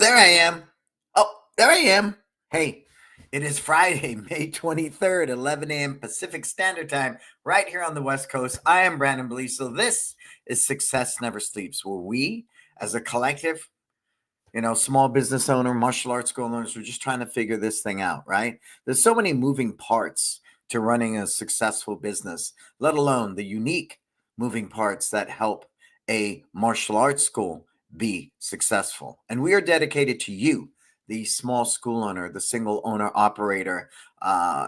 There I am. Oh, there I am. Hey, it is Friday, May 23rd, 11 a.m. Pacific Standard Time, right here on the West Coast. I am Brannon Beliso. This is Success Never Sleeps, where we, as a collective, small business owner, martial arts school owners, we're just trying to figure this thing out, right? There's so many moving parts to running a successful business, let alone the unique moving parts that help a martial arts school be successful. And we are dedicated to you, the small school owner, the single owner operator,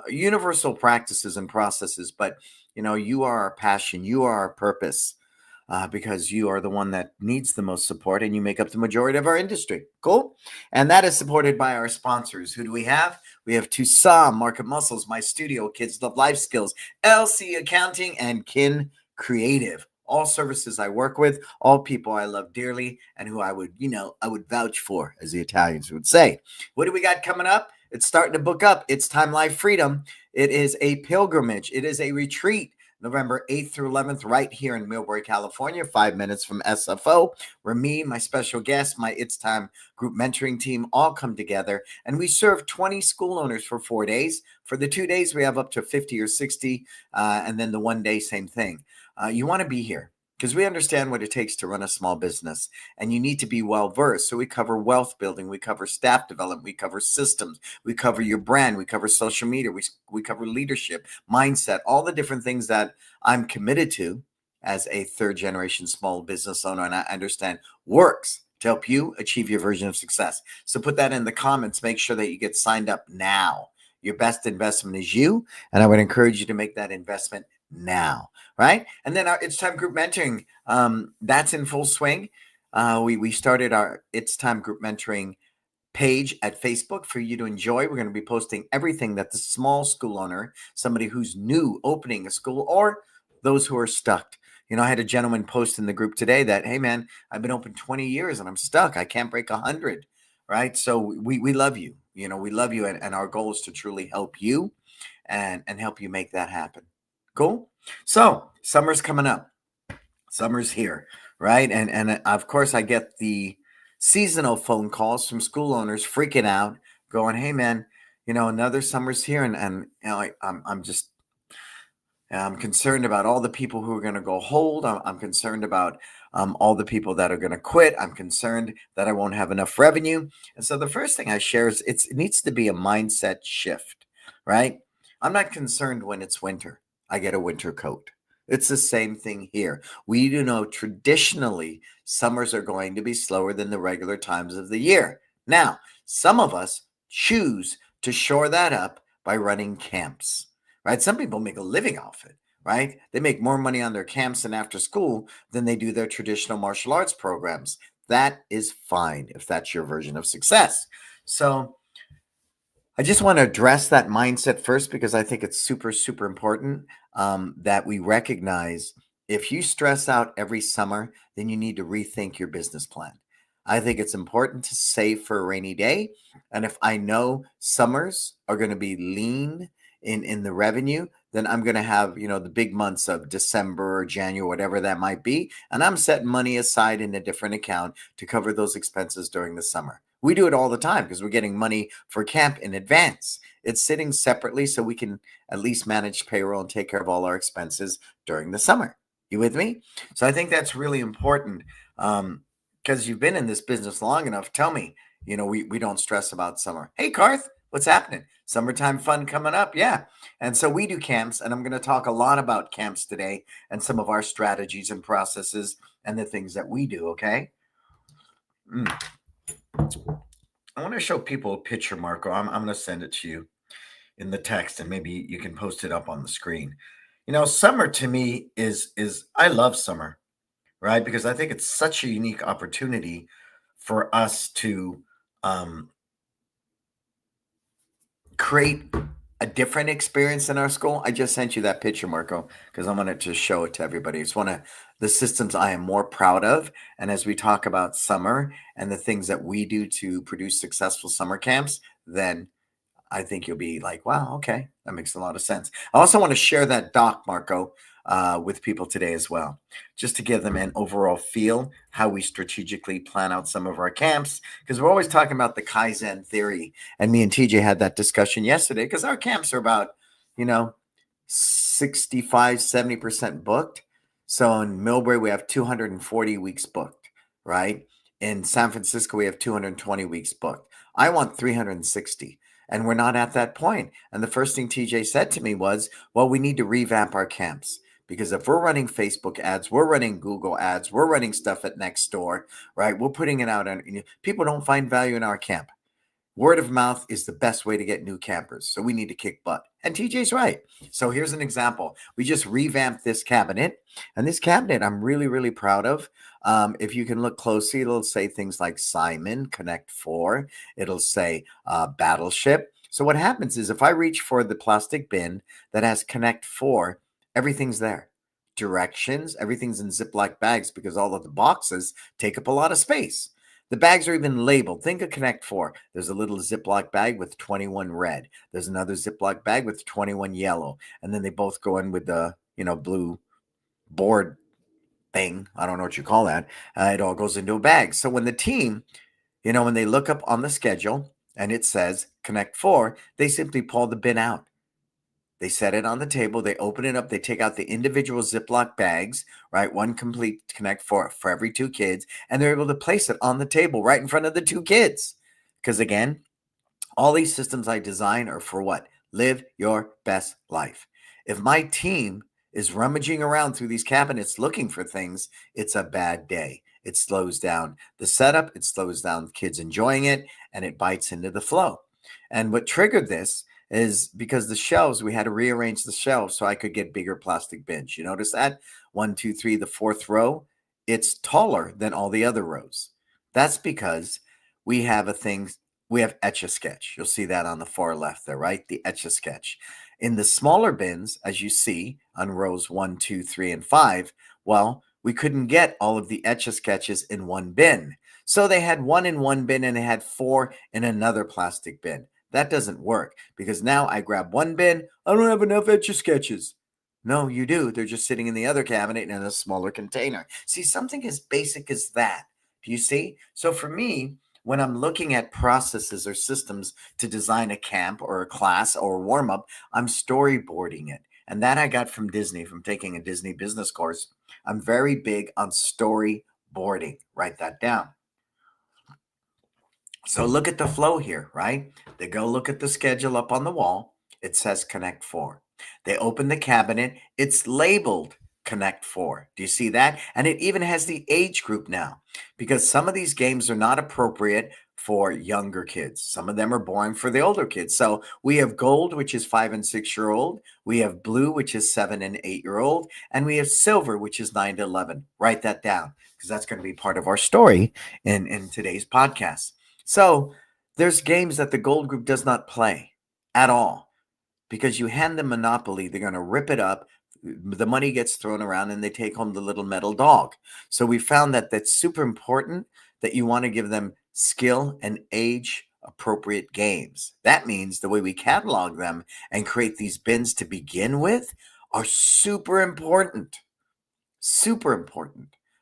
universal practices and processes. But, you are our passion, you are our purpose because you are the one that needs the most support and you make up the majority of our industry. Cool. And that is supported by our sponsors. Who do we have? We have Tucson Market Muscles, My Studio, Kids Love Life Skills, LC Accounting, and Kin Creative. All services I work with, all people I love dearly, and who I would vouch for, as the Italians would say. What do we got coming up? It's starting to book up. It's Time Life Freedom. It is a pilgrimage. It is a retreat. November 8th through 11th, right here in Millbury, California, 5 minutes from SFO, where me, my special guest, my It's Time group mentoring team all come together, and we serve 20 school owners for 4 days. For the 2 days, we have up to 50 or 60, and then the 1 day, same thing. You want to be here because we understand what it takes to run a small business, and you need to be well versed. So we cover wealth building, we cover staff development, we cover systems, we cover your brand, we cover social media, we cover leadership, mindset, all the different things that I'm committed to as a third generation small business owner, and I understand works to help you achieve your version of success. So put that in the comments. Make sure that you get signed up now. Your best investment is you, and I would encourage you to make that investment now, right? And then our It's Time group mentoring, that's in full swing. We started our It's Time group mentoring page at Facebook for you to enjoy. We're going to be posting everything that the small school owner, somebody who's new opening a school, or those who are stuck. I had a gentleman post in the group today that, hey man, I've been open 20 years and I'm stuck. I can't break 100, right? So we love you. We love you, and our goal is to truly help you and help you make that happen. Cool. So summer's coming up. Summer's here, right? And of course, I get the seasonal phone calls from school owners freaking out, going, "Hey, man, another summer's here, and I'm concerned about all the people who are going to go hold. I'm concerned about all the people that are going to quit. I'm concerned that I won't have enough revenue." And so the first thing I share is it needs to be a mindset shift, right? I'm not concerned when it's winter. I get a winter coat. It's the same thing here. We do know traditionally summers are going to be slower than the regular times of the year. Now, some of us choose to shore that up by running camps, right? Some people make a living off it, right? They make more money on their camps and after school than they do their traditional martial arts programs. That is fine if that's your version of success. So I just want to address that mindset first because I think it's super, super important that we recognize if you stress out every summer, then you need to rethink your business plan. I think it's important to save for a rainy day. And if I know summers are going to be lean in the revenue, then I'm going to have, the big months of December or January, whatever that might be. And I'm setting money aside in a different account to cover those expenses during the summer. We do it all the time because we're getting money for camp in advance. It's sitting separately so we can at least manage payroll and take care of all our expenses during the summer. You with me? So I think that's really important because you've been in this business long enough. Tell me, we don't stress about summer. Hey, Karth, what's happening? Summertime fun coming up. Yeah. And so we do camps, and I'm going to talk a lot about camps today and some of our strategies and processes and the things that we do. Okay. I want to show people a picture, Marco. I'm going to send it to you in the text, and maybe you can post it up on the screen. Summer to me is I love summer, right? Because I think it's such a unique opportunity for us to create a different experience in our school. I just sent you that picture, Marco, because I wanted to show it to everybody. It's one of the systems I am more proud of. And as we talk about summer and the things that we do to produce successful summer camps, then I think you'll be like, wow, okay, that makes a lot of sense. I also want to share that doc, Marco, with people today as well, just to give them an overall feel how we strategically plan out some of our camps, because we're always talking about the Kaizen theory. And me and TJ had that discussion yesterday because our camps are about, you know, 65, 70% booked. So in Millbrae, we have 240 weeks booked, right? In San Francisco, we have 220 weeks booked. I want 360, and we're not at that point. And the first thing TJ said to me was, well, we need to revamp our camps. Because if we're running Facebook ads, we're running Google ads, we're running stuff at Nextdoor, right? We're putting it out on, people don't find value in our camp. Word of mouth is the best way to get new campers. So we need to kick butt. And TJ's right. So here's an example. We just revamped this cabinet. And this cabinet I'm really, really proud of. If you can look closely, it'll say things like Simon, Connect 4. It'll say Battleship. So what happens is if I reach for the plastic bin that has Connect 4, everything's there. Directions, everything's in Ziploc bags because all of the boxes take up a lot of space. The bags are even labeled. Think of Connect 4. There's a little Ziploc bag with 21 red. There's another Ziploc bag with 21 yellow. And then they both go in with the, blue board thing. I don't know what you call that. It all goes into a bag. So when the team, when they look up on the schedule and it says Connect 4, they simply pull the bin out. They set it on the table. They open it up. They take out the individual Ziploc bags, right? One complete Connect for every two kids. And they're able to place it on the table right in front of the two kids. Because again, all these systems I design are for what? Live your best life. If my team is rummaging around through these cabinets looking for things, it's a bad day. It slows down the setup. It slows down kids enjoying it, and it bites into the flow. And what triggered this is because the shelves, we had to rearrange the shelves so I could get bigger plastic bins. You notice that? 1, 2, 3, the fourth row, it's taller than all the other rows. That's because we have Etch-a-Sketch. You'll see that on the far left there, right? The Etch-a-Sketch. In the smaller bins, as you see on rows 1, 2, 3, and 5, well, we couldn't get all of the Etch-a-Sketches in one bin. So they had one in one bin and they had 4 in another plastic bin. That doesn't work because now I grab one bin. I don't have enough Etch-a-Sketches. No, you do. They're just sitting in the other cabinet in a smaller container. See, something as basic as that. Do you see? So for me, when I'm looking at processes or systems to design a camp or a class or a warm-up, I'm storyboarding it. And that I got from Disney, from taking a Disney business course. I'm very big on storyboarding. Write that down. So look at the flow here, right? They go look at the schedule up on the wall. It says Connect 4. They open the cabinet. It's labeled Connect 4. Do you see that? And it even has the age group now because some of these games are not appropriate for younger kids. Some of them are boring for the older kids. So we have gold, which is 5 and 6-year-old. We have blue, which is 7 and 8-year-old. And we have silver, which is 9 to 11. Write that down because that's going to be part of our story in today's podcast. So there's games that the gold group does not play at all because you hand them Monopoly, they're going to rip it up. The money gets thrown around and they take home the little metal dog. So we found that that's super important that you want to give them skill and age appropriate games. That means the way we catalog them and create these bins to begin with are super important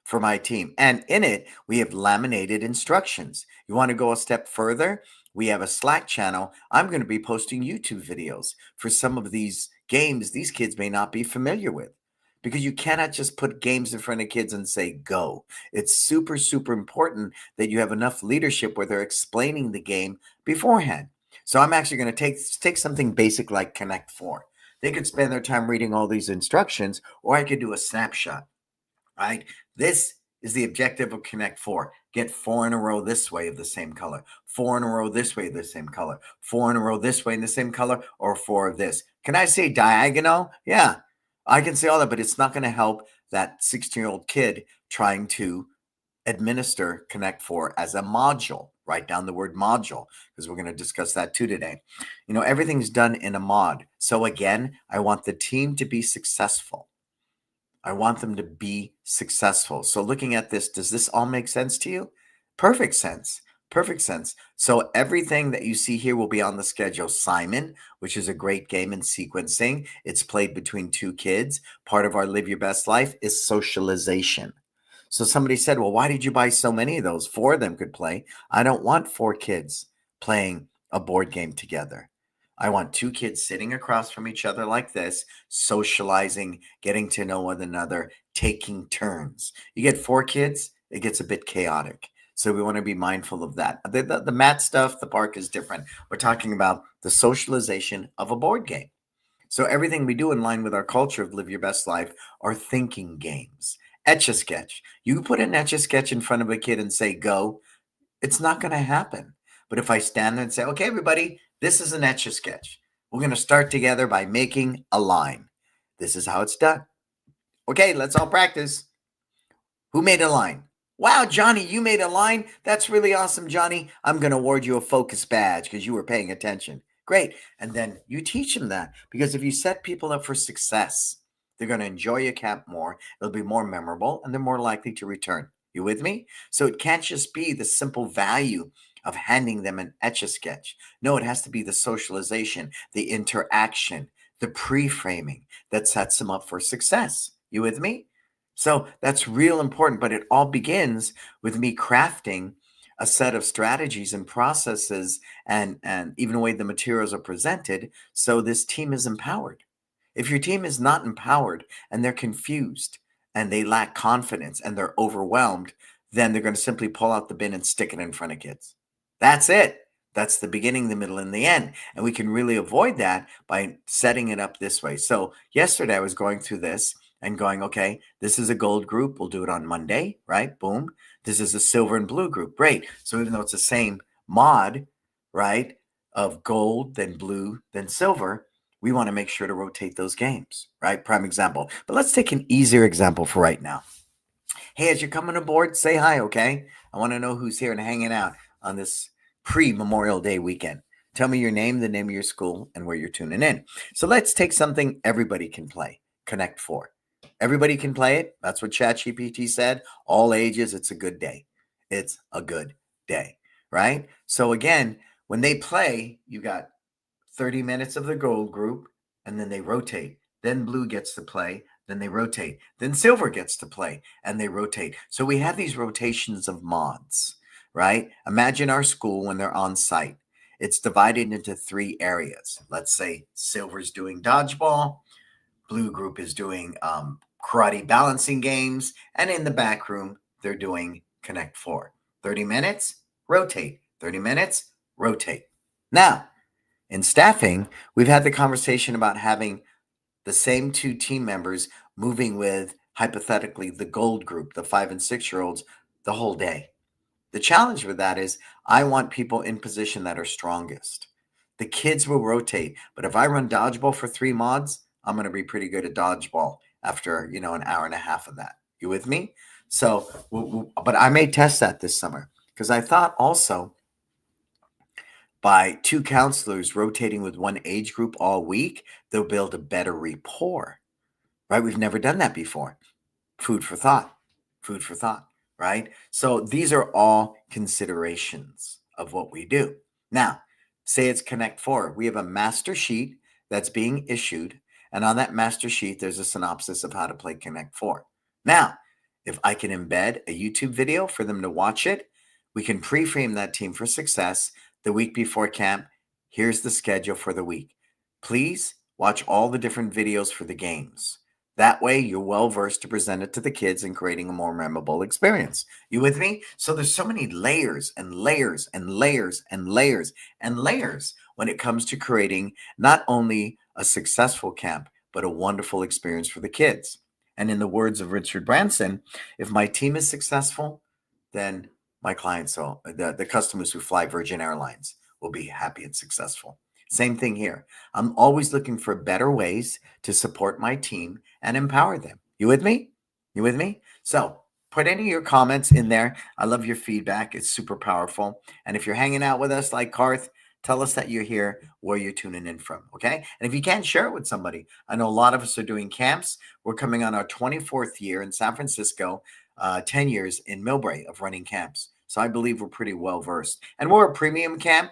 for my team. And in it, we have laminated instructions. You want to go a step further? We have a Slack channel. I'm going to be posting YouTube videos for some of these games these kids may not be familiar with because you cannot just put games in front of kids and say, go. It's super, super important that you have enough leadership where they're explaining the game beforehand. So I'm actually going to take something basic like Connect 4. They could spend their time reading all these instructions, or I could do a snapshot. Right? This is the objective of Connect 4. Get 4 in a row this way of the same color, 4 in a row this way of the same color, 4 in a row this way in the same color, or 4 of this. Can I say diagonal? Yeah, I can say all that, but it's not going to help that 16-year-old kid trying to administer Connect 4 as a module. Write down the word module because we're going to discuss that too today. Everything's done in a mod. So again, I want the team to be successful. I want them to be successful. So looking at this, does this all make sense to you? Perfect sense. Perfect sense. So everything that you see here will be on the schedule. Simon, which is a great game in sequencing. It's played between two kids. Part of our Live Your Best Life is socialization. So somebody said, well, why did you buy so many of those? Four of them could play. I don't want four kids playing a board game together. I want two kids sitting across from each other like this, socializing, getting to know one another, taking turns. You get four kids, it gets a bit chaotic. So we want to be mindful of that. The mat stuff, the park is different. We're talking about the socialization of a board game. So everything we do in line with our culture of Live Your Best Life are thinking games. Etch a sketch. You put an etch a sketch in front of a kid and say, go, it's not going to happen. But if I stand there and say, okay, everybody, this is an etch a sketch. We're going to start together by making a line. This is how it's done. Okay, let's all practice. Who made a line? Wow, Johnny, you made a line? That's really awesome, Johnny. I'm going to award you a focus badge because you were paying attention. Great. And then you teach them that, because if you set people up for success, they're going to enjoy your camp more. It'll be more memorable and they're more likely to return. You with me? So it can't just be the simple value of handing them an etch a sketch. No, it has to be the socialization, the interaction, the pre-framing that sets them up for success. You with me? So that's real important, but it all begins with me crafting a set of strategies and processes and even the way the materials are presented so this team is empowered. If your team is not empowered and they're confused and they lack confidence and they're overwhelmed, then they're going to simply pull out the bin and stick it in front of kids. That's it. That's the beginning, the middle, and the end. And we can really avoid that by setting it up this way. So yesterday I was going through this and going, okay, this is a gold group. We'll do it on Monday, right? Boom. This is a silver and blue group. Great. So even though it's the same mod, right, of gold, then blue, then silver, we want to make sure to rotate those games, right? Prime example. But let's take an easier example for right now. Hey, as you're coming aboard, say hi, okay? I want to know who's here and hanging out on this pre-Memorial Day weekend. Tell me your name, the name of your school, and where you're tuning in. So let's take something everybody can play, Connect Four. Everybody can play it. That's what ChatGPT said. All ages, it's a good day. It's a good day, right? So again, when they play, you got 30 minutes of the gold group, and then they rotate. Then blue gets to play, then they rotate. Then silver gets to play, and they rotate. So we have these rotations of mods, right? Imagine our school when they're on site. It's divided into three areas. Let's say silver's doing dodgeball, blue group is doing karate balancing games, and in the back room, they're doing Connect Four. 30 minutes, rotate. 30 minutes, rotate. Now, in staffing, we've had the conversation about having the same two team members moving with, hypothetically, the gold group, the 5 and 6 year olds, the whole day. The challenge with that is I want people in position that are strongest. The kids will rotate, but if I run dodgeball for 3 mods, I'm going to be pretty good at dodgeball after, an hour and a half of that. You with me? So, but I may test that this summer because I thought also by 2 counselors rotating with one age group all week, they'll build a better rapport, right? We've never done that before. Food for thought, food for thought, right? So these are all considerations of what we do. Now, say it's Connect Four. We have a master sheet that's being issued, and on that master sheet, there's a synopsis of how to play Connect Four. Now, if I can embed a YouTube video for them to watch it, we can pre-frame that team for success the week before camp. Here's the schedule for the week. Please watch all the different videos for the games. That way, you're well versed to present it to the kids and creating a more memorable experience. You with me? So there's so many layers and layers and layers and layers and layers when it comes to creating not only a successful camp, but a wonderful experience for the kids. And in the words of Richard Branson, if my team is successful, then my clients, the customers who fly Virgin Airlines, will be happy and successful. Same thing here. I'm always looking for better ways to support my team and empower them. You with me? You with me? So put any of your comments in there. I love your feedback. It's super powerful. And if you're hanging out with us like Karth, tell us that you're here, where you're tuning in from. Okay. And if you can, share it with somebody. I know a lot of us are doing camps. We're coming on our 24th year in San Francisco, 10 years in Millbrae of running camps. So I believe we're pretty well versed. And we're a premium camp.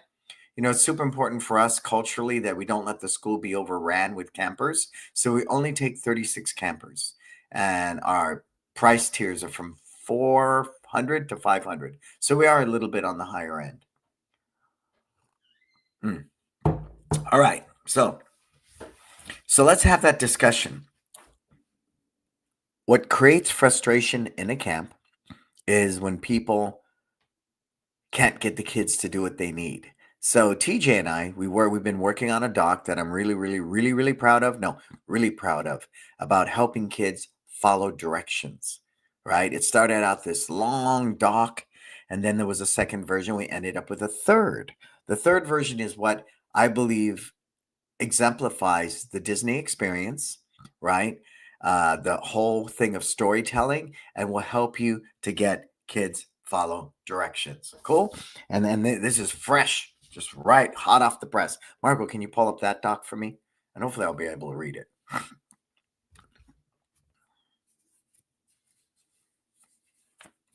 It's super important for us culturally that we don't let the school be overran with campers. So we only take 36 campers. And our price tiers are from 400 to 500. So we are a little bit on the higher end. All right. So let's have that discussion. What creates frustration in a camp is when people can't get the kids to do what they need. So TJ and I, we've been working on a doc that I'm really, really, really, really proud of. No, really proud of, about helping kids follow directions. Right? It started out this long doc, and then there was a second version. We ended up with a third. The third version is what I believe exemplifies the Disney experience, right? The whole thing of storytelling, and will help you to get kids follow directions. Cool. And then this is fresh, just right hot off the press. Marco, can you pull up that doc for me? And hopefully I'll be able to read it.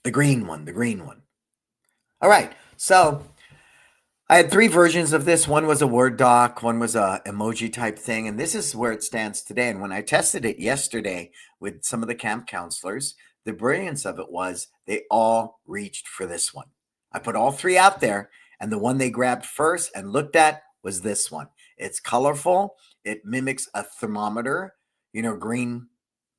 The green one. All right. So I had three versions of this. One was a Word doc, one was a emoji type thing, and this is where it stands today. And when I tested it yesterday with some of the camp counselors, the brilliance of it was they all reached for this one. I put all three out there, and the one they grabbed first and looked at was this one. It's colorful. It mimics a thermometer. Green,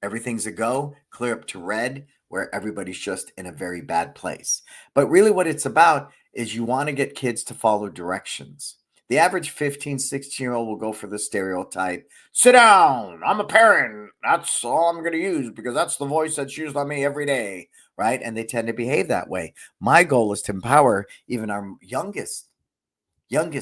everything's a go. Clear up to red, where everybody's just in a very bad place. But really what it's about is you want to get kids to follow directions. The average 15, 16-year-old will go for the stereotype, sit down, I'm a parent, that's all I'm going to use because that's the voice that's used on me every day, right? And they tend to behave that way. My goal is to empower even our youngest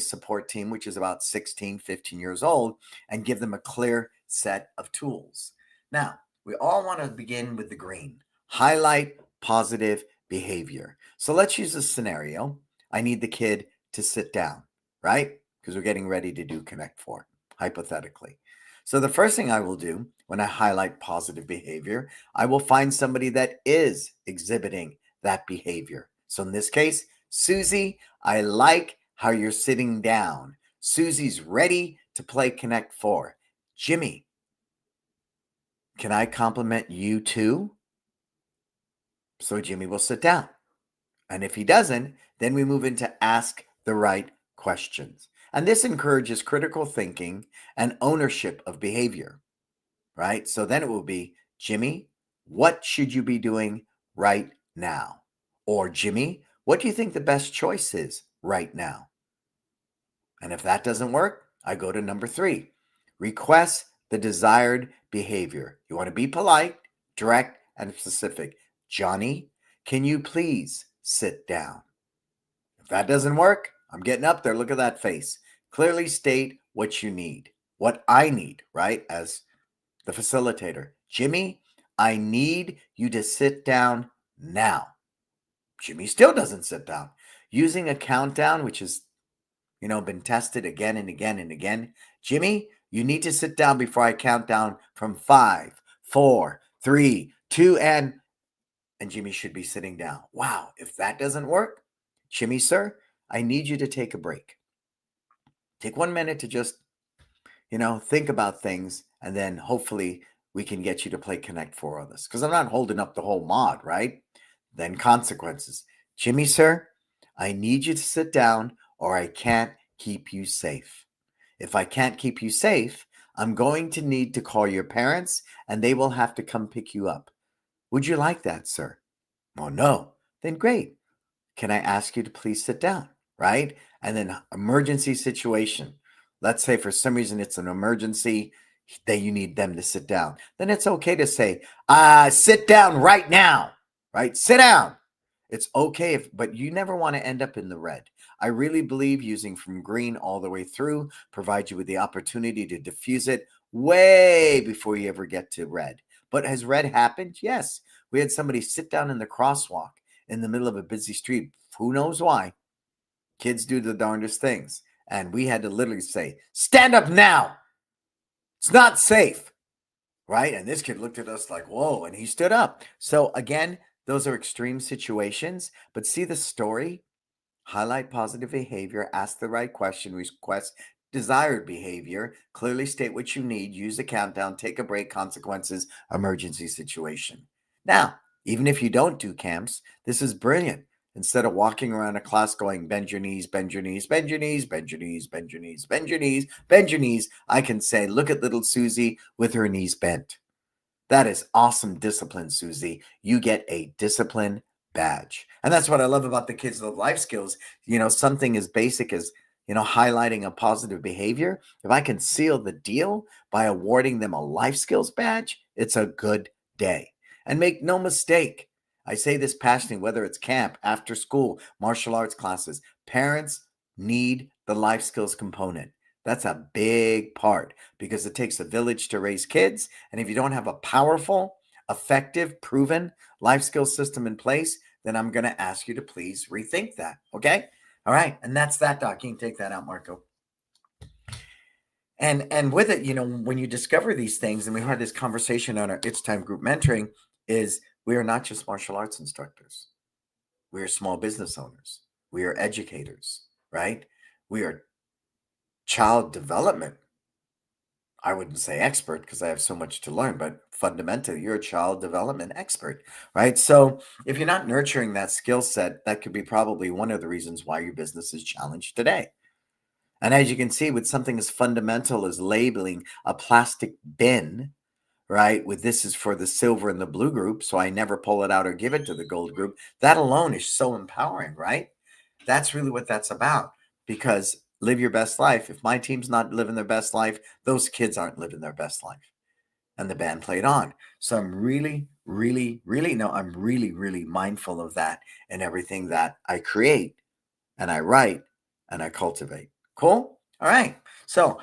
support team, which is about 16, 15 years old, and give them a clear set of tools. Now, we all want to begin with the green. Highlight positive behavior. So let's use a scenario. I need the kid to sit down, right? Because we're getting ready to do Connect 4, hypothetically. So the first thing I will do when I highlight positive behavior, I will find somebody that is exhibiting that behavior. So in this case, Susie, I like how you're sitting down. Susie's ready to play Connect 4. Jimmy, can I compliment you too? So Jimmy will sit down. And if he doesn't, then we move into ask the right questions. And this encourages critical thinking and ownership of behavior, right? So then it will be, Jimmy, what should you be doing right now? Or Jimmy, what do you think the best choice is right now? And if that doesn't work, I go to number 3. Request the desired behavior. You want to be polite, direct, and specific. Johnny, can you please sit down? If that doesn't work, I'm getting up there. Look at that face. Clearly state what you need, what I need, right? As the facilitator. Jimmy, I need you to sit down now. Jimmy still doesn't sit down. Using a countdown, which is been tested again and again and again. Jimmy, you need to sit down before I count down from 5, 4, 3, 2, and Jimmy should be sitting down. Wow, if that doesn't work, Jimmy, sir, I need you to take a break. Take 1 minute to just, think about things, and then hopefully we can get you to play Connect 4 on this. Because I'm not holding up the whole mod, right? Then consequences. Jimmy, sir, I need you to sit down or I can't keep you safe. If I can't keep you safe, I'm going to need to call your parents and they will have to come pick you up. Would you like that, sir? Oh, no. Then great. Can I ask you to please sit down, right? And then emergency situation. Let's say for some reason it's an emergency that you need them to sit down. Then it's okay to say, sit down right now, right? Sit down. It's okay, but you never want to end up in the red. I really believe using from green all the way through provides you with the opportunity to diffuse it way before you ever get to red. But has red happened? Yes. We had somebody sit down in the crosswalk in the middle of a busy street. Who knows why? Kids do the darndest things. And we had to literally say, stand up now. It's not safe. Right? And this kid looked at us like, whoa, and he stood up. So again, Those are extreme situations, but see the story. Highlight positive behavior, ask the right question, request desired behavior, clearly state what you need, use the countdown, take a break, consequences, emergency situation. Now, even if you don't do camps, this is brilliant. Instead of walking around a class going, bend your knees, bend your knees, bend your knees, bend your knees, bend your knees, bend your knees, bend your knees, I can say, look at little Susie with her knees bent. That is awesome discipline, Susie. You get a discipline badge. And that's what I love about the kids of life skills. Something as basic as, highlighting a positive behavior. If I can seal the deal by awarding them a life skills badge, it's a good day. And make no mistake, I say this passionately, whether it's camp, after school, martial arts classes, parents need the life skills component. That's a big part because it takes a village to raise kids. And if you don't have a powerful, effective, proven life skills system in place, then I'm going to ask you to please rethink that. Okay. All right. And that's that, Doc. You can take that out, Marco. And with it, when you discover these things, and we had this conversation on our It's Time group mentoring, is we are not just martial arts instructors. We are small business owners. We are educators, right? We are child development. I wouldn't say expert because I have so much to learn, but fundamentally, you're a child development expert, right? So if you're not nurturing that skill set, that could be probably one of the reasons why your business is challenged today. And as you can see, with something as fundamental as labeling a plastic bin, right, with this is for the silver and the blue group, so I never pull it out or give it to the gold group, that alone is so empowering, right? That's really what that's about. Because live your best life. If my team's not living their best life, those kids aren't living their best life. And the band played on. So I'm really, really, really, no, I'm really, really mindful of that in everything that I create and I write and I cultivate. Cool? All right. So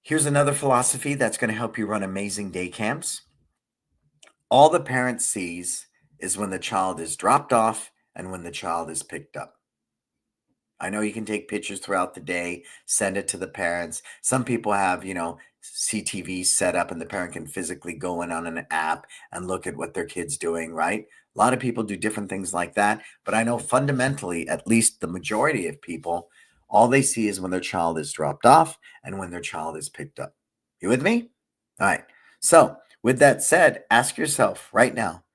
here's another philosophy that's going to help you run amazing day camps. All the parent sees is when the child is dropped off and when the child is picked up. I know you can take pictures throughout the day, send it to the parents. Some people have, CTV set up and the parent can physically go in on an app and look at what their kid's doing, right? A lot of people do different things like that. But I know fundamentally, at least the majority of people, all they see is when their child is dropped off and when their child is picked up. You with me? All right. So, with that said, ask yourself right now,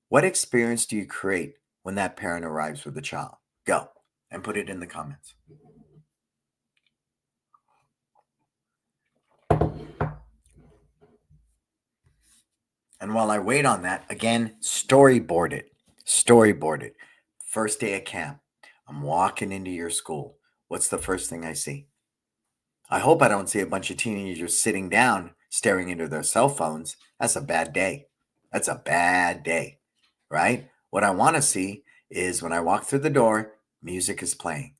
what experience do you create when that parent arrives with the child? Go and put it in the comments. And while I wait on that, again, storyboard it. Storyboard it. First day of camp. I'm walking into your school. What's the first thing I see? I hope I don't see a bunch of teenagers sitting down staring into their cell phones. That's a bad day. That's a bad day, right? What I want to see is when I walk through the door, music is playing.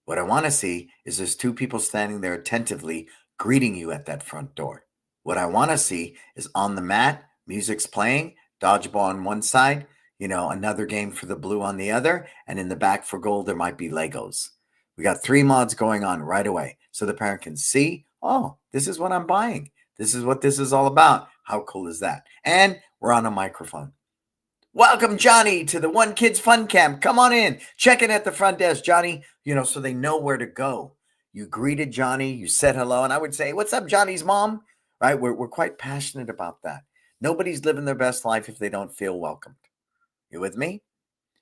What I want to see is there's two people standing there attentively greeting you at that front door. What I want to see is on the mat, music's playing, dodgeball on one side, another game for the blue on the other, and in the back for gold, there might be Legos. We got 3 mods going on right away so the parent can see, oh, this is what I'm buying. This is what this is all about. How cool is that? And we're on a microphone. Welcome, Johnny, to the One Kids Fun Camp. Come on in. Check in at the front desk, Johnny, so they know where to go. You greeted Johnny, you said hello, and I would say, what's up, Johnny's mom? Right? We're quite passionate about that. Nobody's living their best life if they don't feel welcomed. You with me?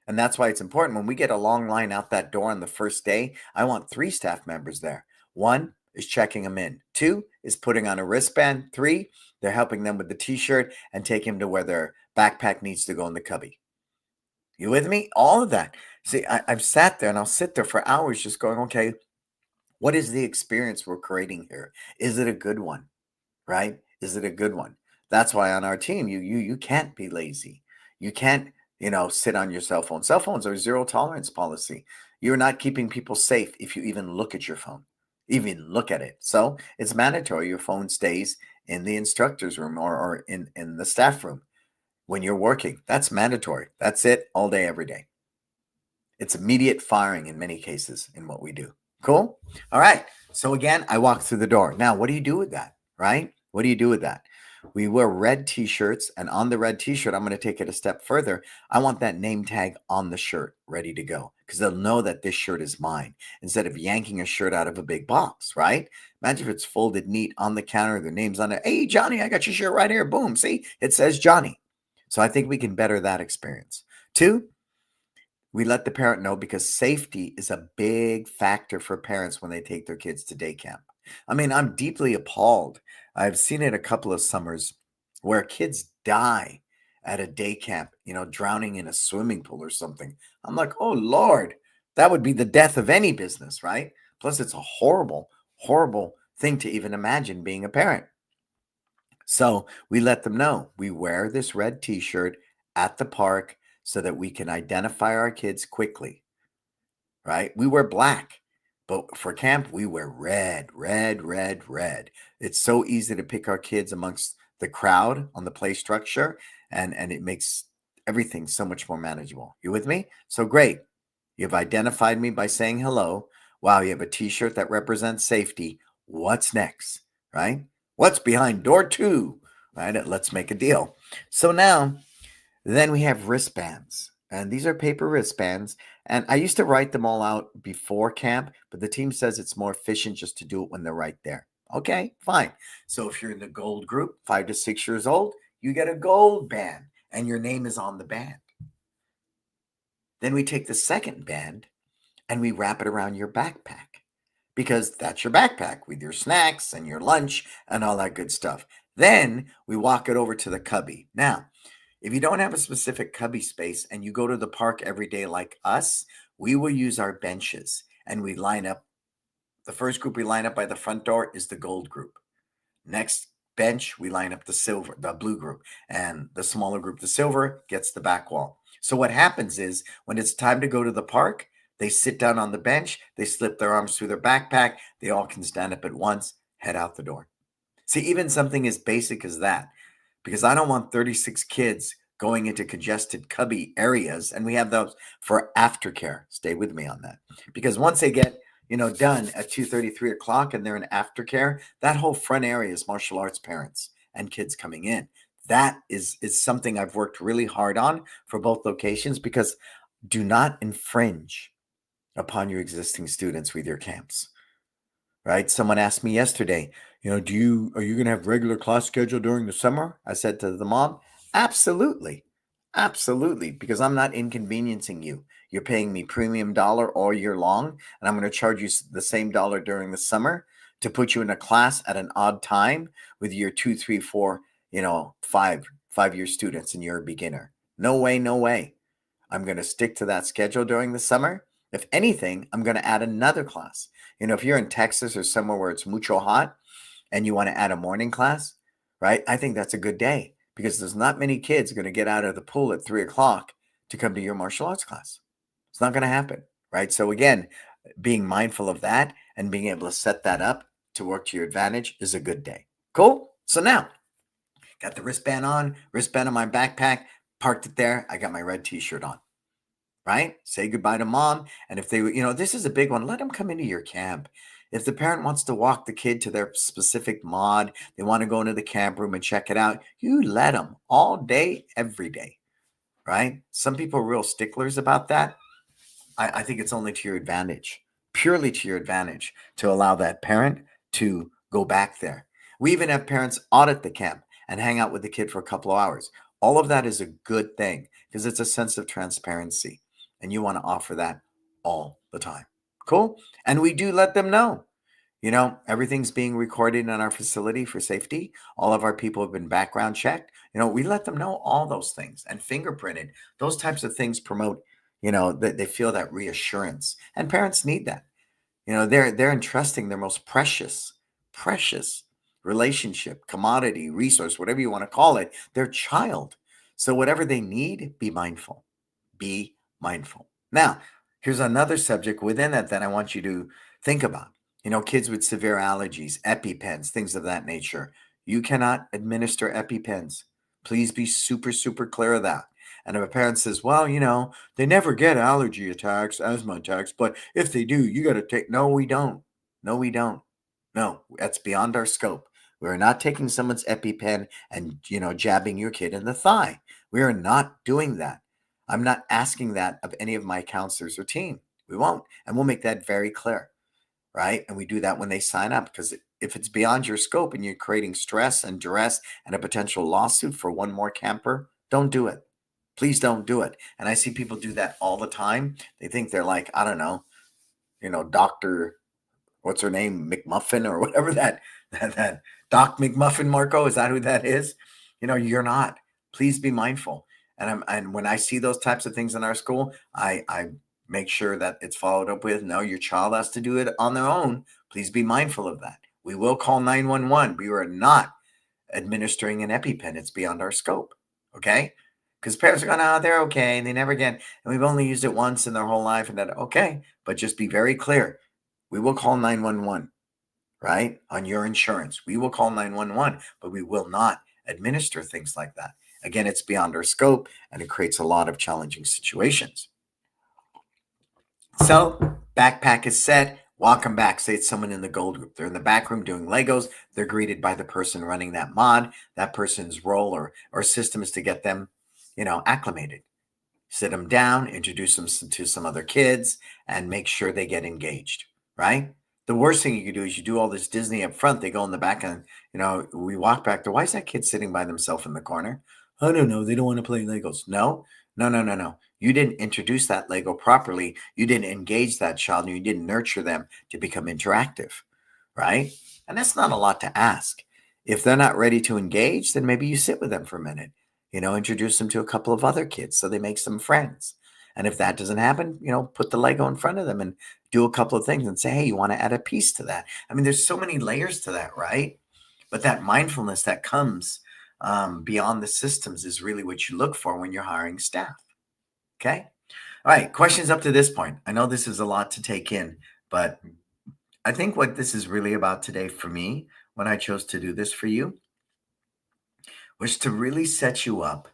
And that's why it's important. When we get a long line out that door on the first day, I want 3 staff members there. 1 is checking them in. 2 is putting on a wristband. 3, they're helping them with the t-shirt and take him to where their backpack needs to go in the cubby. You with me? All of that. See, I've sat there and I'll sit there for hours just going, okay, what is the experience we're creating here? Is it a good one? Right? Is it a good one? That's why on our team, you can't be lazy. You can't, sit on your cell phone. Cell phones are zero tolerance policy. You're not keeping people safe if you even look at your phone, even look at it. So it's mandatory your phone stays in the instructor's room or in the staff room when you're working. That's mandatory. That's it all day, every day. It's immediate firing in many cases in what we do. Cool? All right. So again, I walk through the door. Now, what do you do with that? Right? What do you do with that? We wear red t-shirts, and on the red t-shirt, I'm going to take it a step further. I want that name tag on the shirt ready to go because they'll know that this shirt is mine instead of yanking a shirt out of a big box, right? Imagine if it's folded neat on the counter, their name's on it. Hey, Johnny, I got your shirt right here. Boom. See, it says Johnny. So I think we can better that experience. Two, we let the parent know because safety is a big factor for parents when they take their kids to day camp. I mean, I'm deeply appalled. I've seen it a couple of summers where kids die at a day camp, drowning in a swimming pool or something. I'm like, oh, Lord, that would be the death of any business, right? Plus, it's a horrible, horrible thing to even imagine being a parent. So we let them know we wear this red t shirt at the park so that we can identify our kids quickly, right? We wear black, but for camp, we wear red, red, red, red. It's so easy to pick our kids amongst the crowd on the play structure, and it makes everything so much more manageable. You with me? So great. You've identified me by saying hello. Wow, you have a t shirt that represents safety. What's next, right? What's behind door two, right? Let's make a deal. So now, then we have wristbands, and these are paper wristbands. And I used to write them all out before camp, but the team says it's more efficient just to do it when they're right there. Okay, fine. So if you're in the gold group, 5 to 6 years old, you get a gold band, and your name is on the band. Then we take the second band and we wrap it around your backpack because that's your backpack with your snacks and your lunch and all that good stuff. Then we walk it over to the cubby. Now, if you don't have a specific cubby space and you go to the park every day like us, we will use our benches and we line up. The first group we line up by the front door is the gold group. Next bench, we line up the blue group, and the smaller group, the silver, gets the back wall. So what happens is when it's time to go to the park, they sit down on the bench, they slip their arms through their backpack, they all can stand up at once, head out the door. See, even something as basic as that, because I don't want 36 kids going into congested cubby areas, and we have those for aftercare. Stay with me on that, because once they get done at 2:30, 3 o'clock, and they're in aftercare, that whole front area is martial arts parents and kids coming in. That is something I've worked really hard on for both locations because do not infringe upon your existing students with your camps, right? Someone asked me yesterday, are you going to have regular class schedule during the summer? I said to the mom, absolutely. Absolutely, because I'm not inconveniencing you. You're paying me premium dollar all year long, and I'm going to charge you the same dollar during the summer to put you in a class at an odd time with your 2, 3, 4, 5 year students, and you're a beginner. No way, no way. I'm going to stick to that schedule during the summer. If anything, I'm going to add another class. If you're in Texas or somewhere where it's mucho hot and you want to add a morning class, right? I think that's a good day because there's not many kids going to get out of the pool at 3 o'clock to come to your martial arts class. It's not going to happen, right? So again, being mindful of that and being able to set that up to work to your advantage is a good day. Cool? So now, got the wristband on my backpack, parked it there. I got my red t-shirt on, right? Say goodbye to mom. And if they, this is a big one, let them come into your camp. If the parent wants to walk the kid to their specific mod, they want to go into the camp room and check it out, you let them all day, every day, right? Some people are real sticklers about that. I think it's only to your advantage, purely to your advantage, to allow that parent to go back there. We even have parents audit the camp and hang out with the kid for a couple of hours. All of that is a good thing because it's a sense of transparency, and you want to offer that all the time. Cool? And we do let them know. Everything's being recorded in our facility for safety. All of our people have been background checked. We let them know all those things and fingerprinted. Those types of things promote, that they feel that reassurance. And parents need that. They're entrusting their most precious relationship, commodity, resource, whatever you want to call it, their child. So whatever they need, be mindful. Be mindful. Now, here's another subject within that I want you to think about. Kids with severe allergies, EpiPens, things of that nature. You cannot administer EpiPens. Please be super, super clear of that. And if a parent says, well, they never get allergy attacks, asthma attacks, but if they do, you got to take. No, we don't. No, we don't. No, that's beyond our scope. We are not taking someone's EpiPen and, jabbing your kid in the thigh. We are not doing that. I'm not asking that of any of my counselors or team. We won't. And we'll make that very clear, right? And we do that when they sign up, because if it's beyond your scope and you're creating stress and duress and a potential lawsuit for one more camper, don't do it. Please don't do it. And I see people do that all the time. They think they're like, I don't know, Dr. What's her name? McMuffin or whatever that Doc McMuffin, Marco, is that who that is? You're not. Please be mindful. And when I see those types of things in our school, I make sure that it's followed up with, no, your child has to do it on their own. Please be mindful of that. We will call 911. We are not administering an EpiPen. It's beyond our scope. Okay? Because parents are going, oh, they're okay. And they never again. And we've only used it once in their whole life. And that, okay. But just be very clear. We will call 911, right? On your insurance. We will call 911, but we will not administer things like that. Again, it's beyond our scope, and it creates a lot of challenging situations. So, backpack is set. Welcome back. Say it's someone in the gold group. They're in the back room doing Legos. They're greeted by the person running that mod. That person's role or system is to get them, acclimated. Sit them down, introduce them to some other kids, and make sure they get engaged, right? The worst thing you can do is you do all this Disney up front. They go in the back and, we walk back to, why is that kid sitting by themselves in the corner? I don't know. They don't want to play Legos. No. You didn't introduce that Lego properly. You didn't engage that child, and you didn't nurture them to become interactive, right? And that's not a lot to ask. If they're not ready to engage, then maybe you sit with them for a minute, introduce them to a couple of other kids so they make some friends. And if that doesn't happen, put the Lego in front of them and do a couple of things and say, hey, you want to add a piece to that? I mean, there's so many layers to that, right? But that mindfulness that comes beyond the systems is really what you look for when you're hiring staff. Okay. All right. Questions up to this point. I know this is a lot to take in, but I think what this is really about today for me, when I chose to do this for you, was to really set you up,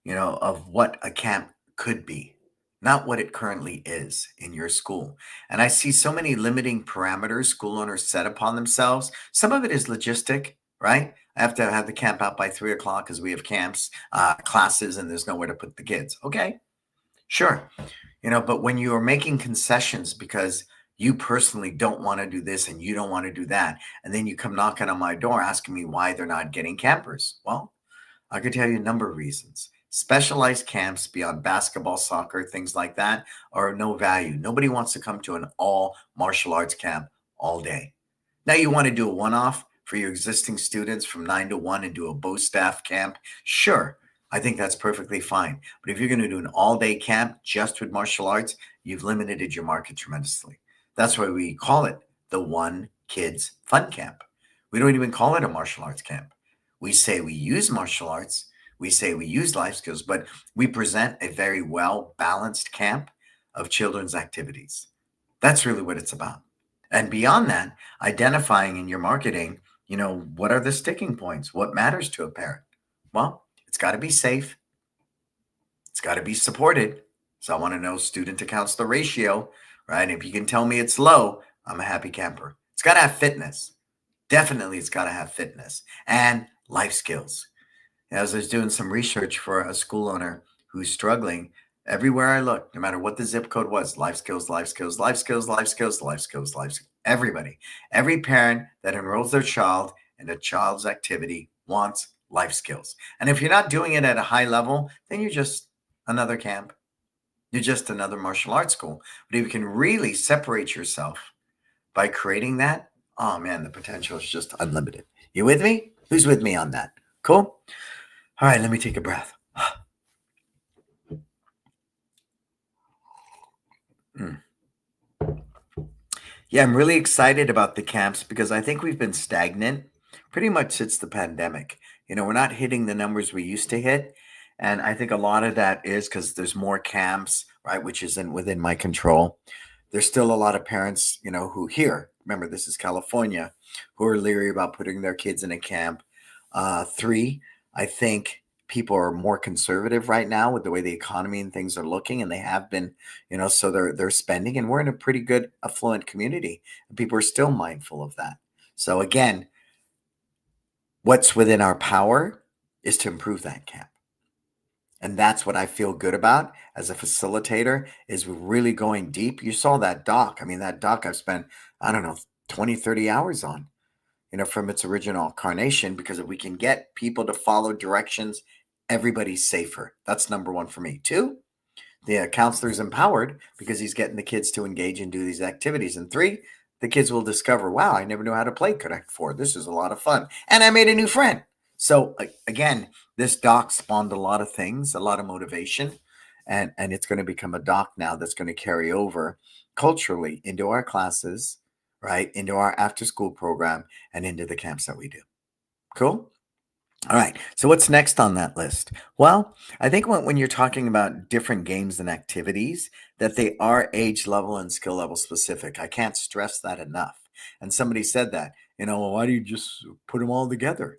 of what a camp could be, not what it currently is in your school. And I see so many limiting parameters school owners set upon themselves. Some of it is logistic, right? I have to have the camp out by 3 o'clock because we have camps, classes, and there's nowhere to put the kids. Okay, sure. But when you are making concessions because you personally don't want to do this and you don't want to do that, and then you come knocking on my door asking me why they're not getting campers. Well, I could tell you a number of reasons. Specialized camps beyond basketball, soccer, things like that are of no value. Nobody wants to come to an all martial arts camp all day. Now you want to do a one-off for your existing students from 9 to 1 and do a bow staff camp. Sure, I think that's perfectly fine. But if you're going to do an all-day camp just with martial arts, you've limited your market tremendously. That's why we call it the One Kids Fun Camp. We don't even call it a martial arts camp. We say we use martial arts, we say we use life skills, but we present a very well-balanced camp of children's activities. That's really what it's about. And beyond that, identifying in your marketing, what are the sticking points? What matters to a parent? Well, it's got to be safe. It's got to be supported. So I want to know student to counselor ratio, right? If you can tell me it's low, I'm a happy camper. It's got to have fitness. Definitely, it's got to have fitness and life skills. As I was doing some research for a school owner who's struggling, everywhere I looked, no matter what the zip code was, life skills, life skills, life skills, life skills, life skills, life skills. Everybody, every parent that enrolls their child in a child's activity wants life skills. And if you're not doing it at a high level, then you're just another camp. You're just another martial arts school. But if you can really separate yourself by creating that, oh man, the potential is just unlimited. You with me? Who's with me on that? Cool? All right, let me take a breath. Yeah, I'm really excited about the camps because I think we've been stagnant pretty much since the pandemic. We're not hitting the numbers we used to hit. And I think a lot of that is because there's more camps, right, which isn't within my control. There's still a lot of parents, who here, remember, this is California, who are leery about putting their kids in a camp. Three, I think people are more conservative right now with the way the economy and things are looking, and they have been, so they're spending, and we're in a pretty good affluent community, and people are still mindful of that. So again, what's within our power is to improve that camp. And that's what I feel good about as a facilitator is really going deep. You saw that doc. I mean, that doc I've spent, I don't know, 20, 30 hours on, from its original incarnation, because if we can get people to follow directions, everybody's safer. That's number one for me. Two, the counselor's empowered because he's getting the kids to engage and do these activities. And three, the kids will discover, wow, I never knew how to play Connect Four. This is a lot of fun. And I made a new friend. So again, this doc spawned a lot of things, a lot of motivation, and it's going to become a doc now that's going to carry over culturally into our classes, right, into our after school program, and into the camps that we do. Cool. All right. So what's next on that list? Well, I think when you're talking about different games and activities, that they are age level and skill level specific. I can't stress that enough. And somebody said that, well, why do you just put them all together?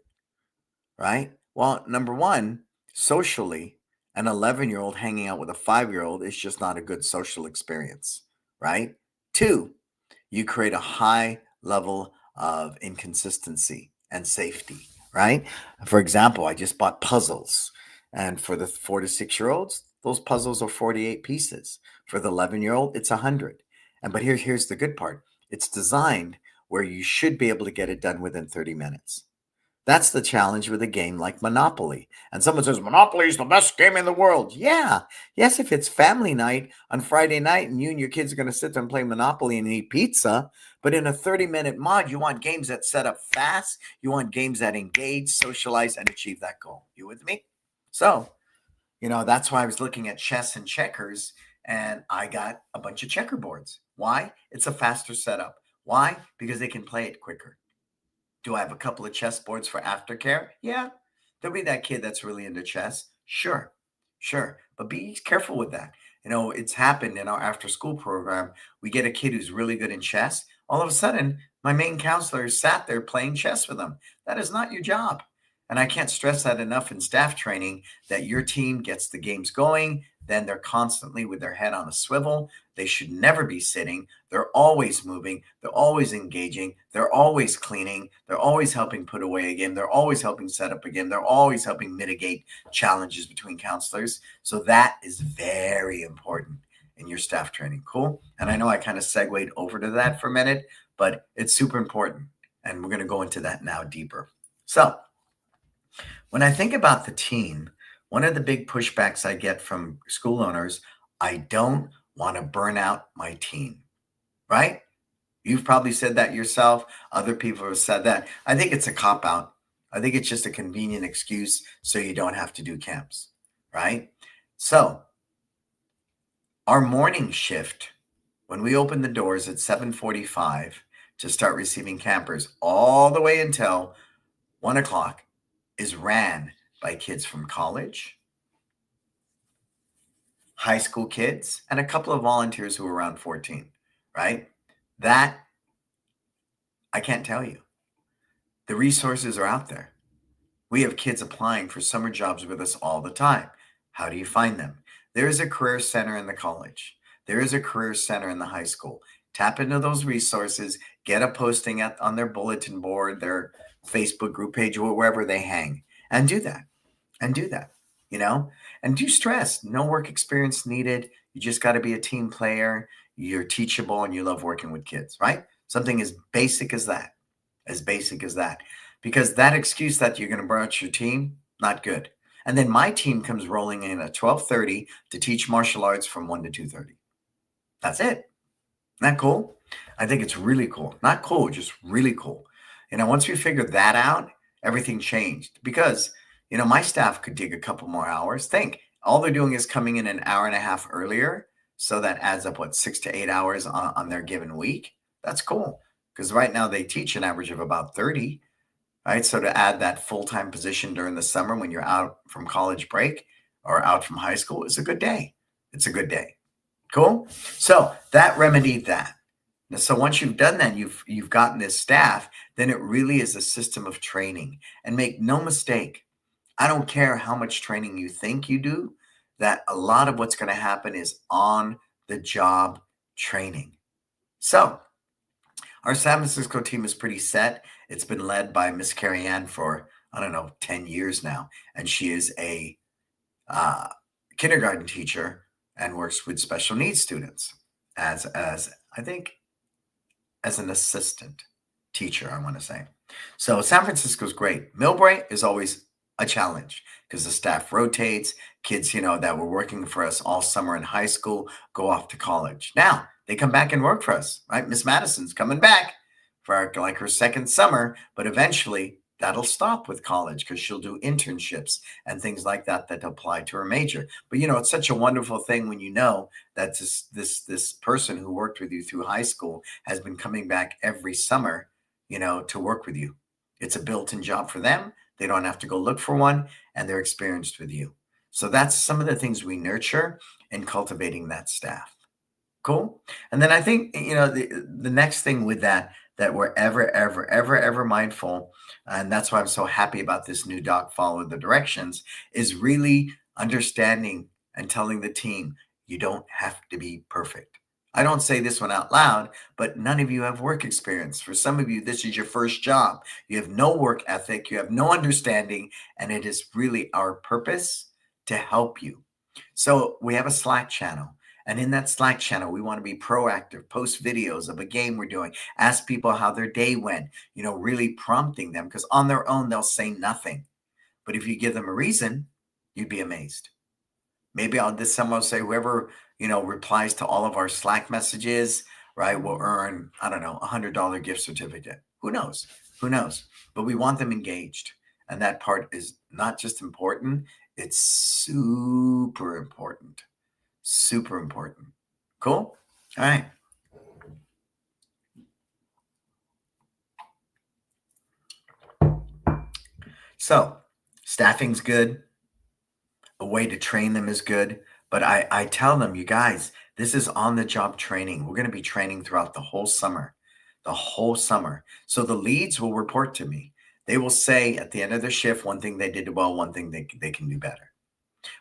Right? Well, number one, socially, an 11-year-old hanging out with a 5-year-old is just not a good social experience. Right? Two, you create a high level of inconsistency and safety, right? For example, I just bought puzzles, and for the 4 to 6-year-olds, those puzzles are 48 pieces. For the 11-year-old, it's 100. But here's the good part. It's designed where you should be able to get it done within 30 minutes. That's the challenge with a game like Monopoly. And someone says, Monopoly is the best game in the world. Yeah. Yes, if it's family night on Friday night and you and your kids are going to sit there and play Monopoly and eat pizza. But in a 30-minute mod, you want games that set up fast. You want games that engage, socialize, and achieve that goal. You with me? So, that's why I was looking at chess and checkers, and I got a bunch of checkerboards. Why? It's a faster setup. Why? Because they can play it quicker. Do I have a couple of chess boards for aftercare? Yeah. There'll be that kid that's really into chess. Sure. But be careful with that. It's happened in our after school program. We get a kid who's really good in chess. All of a sudden, my main counselor sat there playing chess with them. That is not your job. And I can't stress that enough in staff training, that your team gets the games going. Then they're constantly with their head on a swivel. They should never be sitting. They're always moving. They're always engaging. They're always cleaning. They're always helping put away a game. They're always helping set up a game. They're always helping mitigate challenges between counselors. So that is very important in your staff training. Cool. And I know I kind of segued over to that for a minute, but it's super important. And we're going to go into that now deeper. So when I think about the team, one of the big pushbacks I get from school owners, I don't want to burn out my team, right? You've probably said that yourself. Other people have said that. I think it's a cop out. I think it's just a convenient excuse so you don't have to do camps, right? So our morning shift, when we open the doors at 7:45 to start receiving campers all the way until 1 o'clock, is ran by kids from college, high school kids, and a couple of volunteers who are around 14, right? That, I can't tell you. The resources are out there. We have kids applying for summer jobs with us all the time. How do you find them? There is a career center in the college. There is a career center in the high school. Tap into those resources, get a posting on their bulletin board, their Facebook group page, or wherever they hang, and do that. And do stress. No work experience needed. You just got to be a team player. You're teachable and you love working with kids, right? Something as basic as that. Because that excuse that you're going to burn out your team, not good. And then my team comes rolling in at 12:30 to teach martial arts from 1 to 2:30. That's it. Isn't that cool? I think it's really cool. Not cool, just really cool. Once we figured that out, everything changed because, my staff could dig a couple more hours. Think, all they're doing is coming in an hour and a half earlier. So that adds up, 6 to 8 hours on their given week. That's cool. Because right now they teach an average of about 30, right? So to add that full-time position during the summer when you're out from college break or out from high school is a good day. It's a good day. Cool. So that remedied that. So once you've done that, you've gotten this staff, then it really is a system of training. And make no mistake, I don't care how much training you think you do, that a lot of what's going to happen is on the job training. So our San Francisco team is pretty set. It's been led by Miss Carrie Ann for I don't know, 10 years now. And she is a uh, kindergarten teacher and works with special needs students as I think as an assistant teacher, I want to say. So San Francisco's great. Millbrae is always a challenge because the staff rotates. Kids, that were working for us all summer in high school go off to college. Now they come back and work for us, right? Miss Madison's coming back for like her second summer, but eventually that'll stop with college because she'll do internships and things like that that apply to her major. But it's such a wonderful thing when you know that this person who worked with you through high school has been coming back every summer, to work with you. It's a built-in job for them. They don't have to go look for one, and they're experienced with you. So that's some of the things we nurture in cultivating that staff. Cool. And then I think, the next thing with that we're ever mindful, and that's why I'm so happy about this new doc, Follow the Directions, is really understanding and telling the team, you don't have to be perfect. I don't say this one out loud, but none of you have work experience. For some of you, this is your first job. You have no work ethic, you have no understanding, and it is really our purpose to help you. So we have a Slack channel. And in that Slack channel, we want to be proactive, post videos of a game we're doing, ask people how their day went, really prompting them, because on their own, they'll say nothing. But if you give them a reason, you'd be amazed. Maybe this summer I'll say whoever, replies to all of our Slack messages, right, will earn, I don't know, $100 gift certificate. Who knows? Who knows? But we want them engaged. And that part is not just important, it's super important. Super important. Cool? All right. So, staffing's good. A way to train them is good. But I tell them, you guys, this is on the job training. We're going to be training throughout the whole summer. The whole summer. So the leads will report to me. They will say at the end of their shift one thing they did well, one thing they can do better.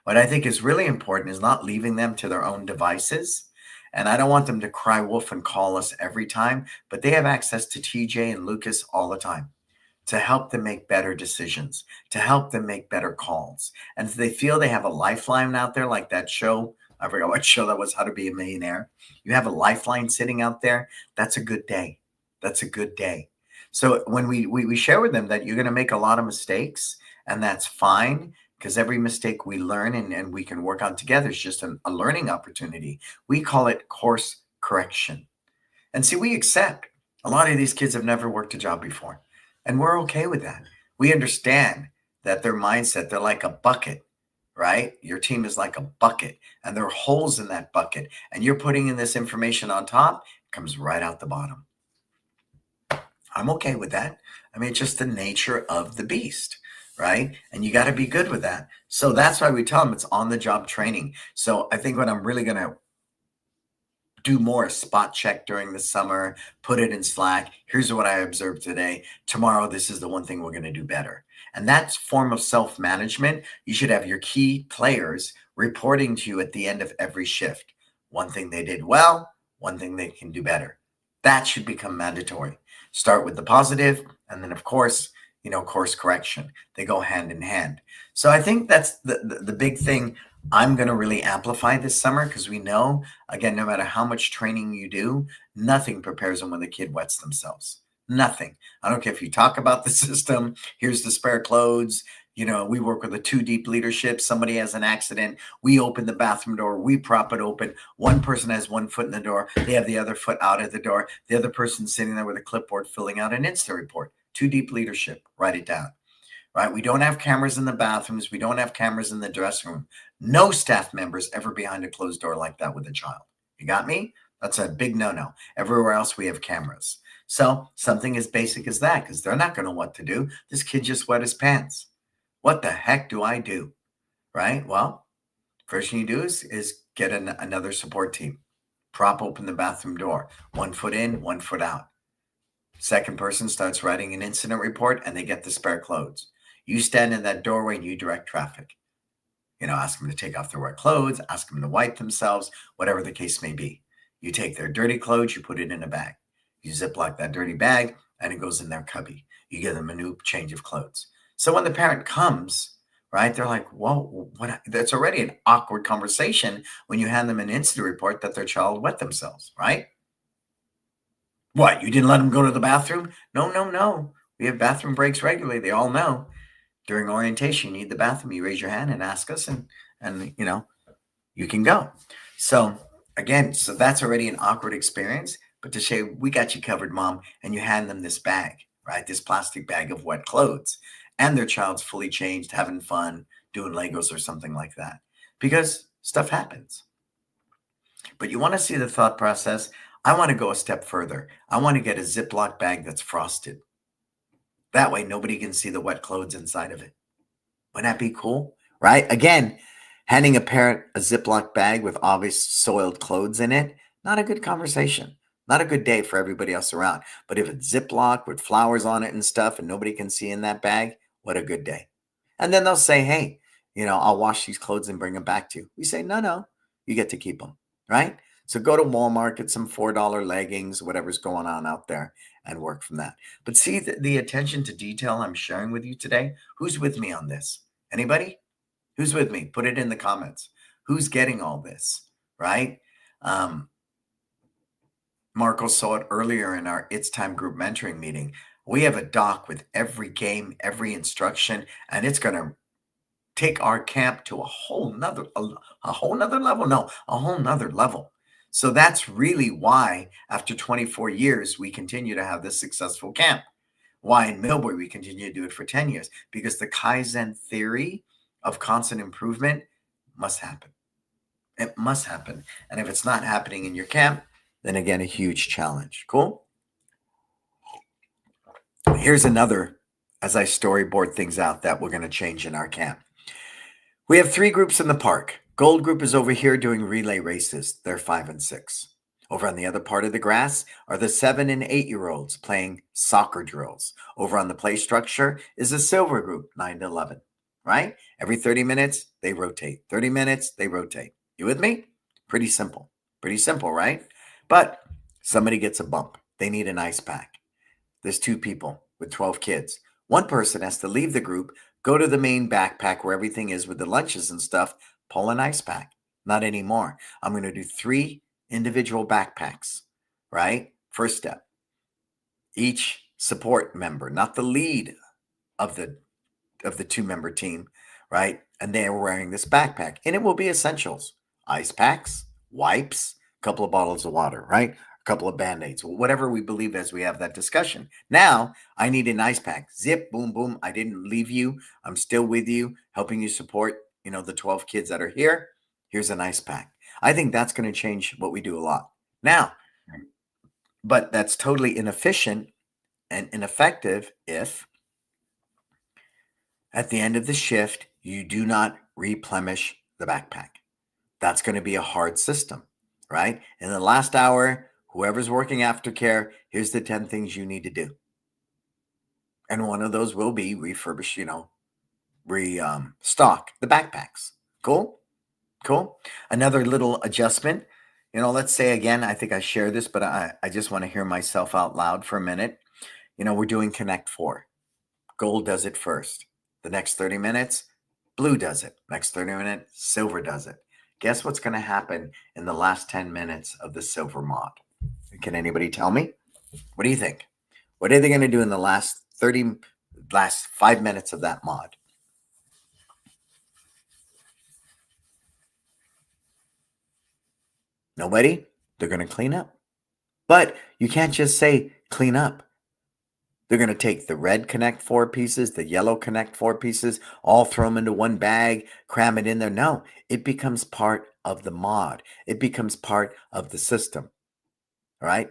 What I think is really important is not leaving them to their own devices. And I don't want them to cry wolf and call us every time, but they have access to TJ and Lucas all the time to help them make better decisions, to help them make better calls. And if they feel they have a lifeline out there, like that show, I forgot what show that was, How to Be a Millionaire. You have a lifeline sitting out there. That's a good day. That's a good day. So when we share with them that you're going to make a lot of mistakes, and that's fine, because every mistake we learn and we can work on together is just a learning opportunity. We call it course correction. And see, we accept a lot of these kids have never worked a job before. And we're okay with that. We understand that their mindset, they're like a bucket, right? Your team is like a bucket, and there are holes in that bucket. And you're putting in this information on top, it comes right out the bottom. I'm okay with that. I mean, it's just the nature of the beast, right? And you got to be good with that. So that's why we tell them it's on the job training. So I think what I'm really going to do more spot check during the summer, put it in Slack. Here's what I observed today. Tomorrow, this is the one thing we're going to do better. And that's form of self-management. You should have your key players reporting to you at the end of every shift. One thing they did well, one thing they can do better. That should become mandatory. Start with the positive, and then, of course, course correction. They go hand in hand. So I think that's the big thing I'm going to really amplify this summer, because we know, again, no matter how much training you do, nothing prepares them when the kid wets themselves. Nothing. I don't care if you talk about the system. Here's the spare clothes. We work with a 2 deep leadership. Somebody has an accident. We open the bathroom door. We prop it open. One person has one foot in the door. They have the other foot out at the door. The other person sitting there with a clipboard filling out an incident report. 2 deep leadership. Write it down. Right? We don't have cameras in the bathrooms. We don't have cameras in the dressing room. No staff members ever behind a closed door like that with a child. You got me? That's a big no-no. Everywhere else we have cameras. So something as basic as that, because they're not going to know what to do. This kid just wet his pants. What the heck do I do? Right? Well, first thing you do is get another support team. Prop open the bathroom door. 1 foot in, 1 foot out. Second person starts writing an incident report, and they get the spare clothes. You stand in that doorway and you direct traffic. Ask them to take off their wet clothes, ask them to wipe themselves, whatever the case may be. You take their dirty clothes, you put it in a bag. You ziplock that dirty bag, and it goes in their cubby. You give them a new change of clothes. So when the parent comes, right, they're like, whoa, what? That's already an awkward conversation when you hand them an incident report that their child wet themselves, right? What, you didn't let them go to the bathroom? No, no, no. We have bathroom breaks regularly. They all know. During orientation, you need the bathroom. You raise your hand and ask us, and you can go. So again, so that's already an awkward experience. But to say, we got you covered, mom, and you hand them this bag, right? This plastic bag of wet clothes, and their child's fully changed, having fun, doing Legos or something like that. Because stuff happens. But you want to see the thought process. I want to go a step further. I want to get a Ziploc bag that's frosted. That way nobody can see the wet clothes inside of it. Wouldn't that be cool? Right? Again, handing a parent a Ziploc bag with obvious soiled clothes in it, not a good conversation. Not a good day for everybody else around. But if it's Ziploc with flowers on it and stuff and nobody can see in that bag, what a good day. And then they'll say, hey, I'll wash these clothes and bring them back to you. We say, no, no, you get to keep them. Right? So go to Walmart, get some $4 leggings, whatever's going on out there, and work from that. But see the attention to detail I'm sharing with you today? Who's with me on this? Anybody? Who's with me? Put it in the comments. Who's getting all this? Right? Marco saw it earlier in our It's Time group mentoring meeting. We have a doc with every game, every instruction, and it's going to take our camp to a whole nother level. No, a whole nother level. So that's really why after 24 years, we continue to have this successful camp. Why in Millbury we continue to do it for 10 years, because the Kaizen theory of constant improvement must happen. It must happen. And if it's not happening in your camp, then again, a huge challenge. Cool? Here's another, as I storyboard things out, that we're going to change in our camp. We have 3 groups in the park. Gold group is over here doing relay races. They're 5 and 6. Over on the other part of the grass are the 7 and 8-year-olds playing soccer drills. Over on the play structure is the silver group, 9 to 11, right? Every 30 minutes, they rotate. 30 minutes, they rotate. You with me? Pretty simple. Pretty simple, right? But somebody gets a bump. They need an ice pack. There's 2 people with 12 kids. One person has to leave the group, go to the main backpack where everything is with the lunches and stuff, pull an ice pack. Not anymore. I'm going to do 3 individual backpacks, right? First step. Each support member, not the lead of the 2-member team, right? And they're wearing this backpack. And it will be essentials. Ice packs, wipes, a couple of bottles of water, right? A couple of Band-Aids, whatever we believe as we have that discussion. Now, I need an ice pack. Zip, boom, boom. I didn't leave you. I'm still with you, helping you support, the 12 kids that are here. Here's an ice pack. I think that's going to change what we do a lot. Now, but that's totally inefficient and ineffective if at the end of the shift, you do not replenish the backpack. That's going to be a hard system, right? In the last hour, whoever's working aftercare, here's the 10 things you need to do. And one of those will be refurbish, restock the backpacks. Cool? Cool. Another little adjustment. Let's say again, I think I share this, but I just want to hear myself out loud for a minute. We're doing Connect 4. Gold does it first. The next 30 minutes, blue does it. Next 30 minutes, silver does it. Guess what's going to happen in the last 10 minutes of the silver mod? Can anybody tell me? What do you think? What are they going to do in the last 5 minutes of that mod? Nobody? They're going to clean up. But you can't just say clean up. They're going to take the red Connect 4 pieces, the yellow Connect 4 pieces, all throw them into one bag, cram it in there. No, it becomes part of the mod. It becomes part of the system. All right,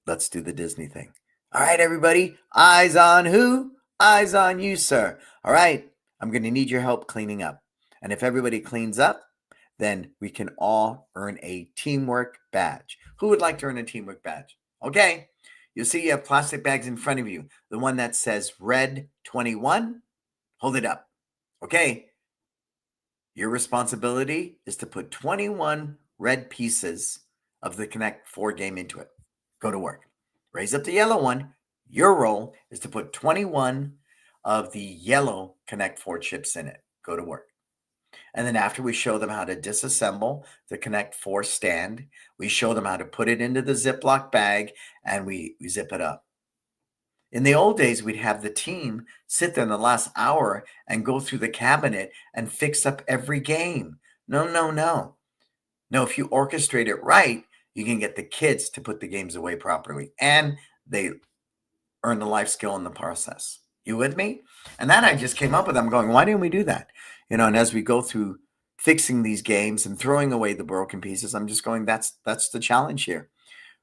let's do the Disney thing. All right, everybody, eyes on who? Eyes on you, sir. All right, I'm going to need your help cleaning up. And if everybody cleans up, then we can all earn a teamwork badge. Who would like to earn a teamwork badge? Okay. You'll see you have plastic bags in front of you. The one that says red 21, hold it up. Okay. Your responsibility is to put 21 red pieces of the Connect 4 game into it. Go to work. Raise up the yellow one. Your role is to put 21 of the yellow Connect 4 chips in it. Go to work. And then after we show them how to disassemble the Connect 4 stand, we show them how to put it into the Ziploc bag and we zip it up. In the old days, we'd have the team sit there in the last hour and go through the cabinet and fix up every game. No, no, no. No, if you orchestrate it right, you can get the kids to put the games away properly and they earn the life skill in the process. You with me? And that I just came up with. I'm going, why didn't we do that? And as we go through fixing these games and throwing away the broken pieces, I'm just going, that's the challenge here,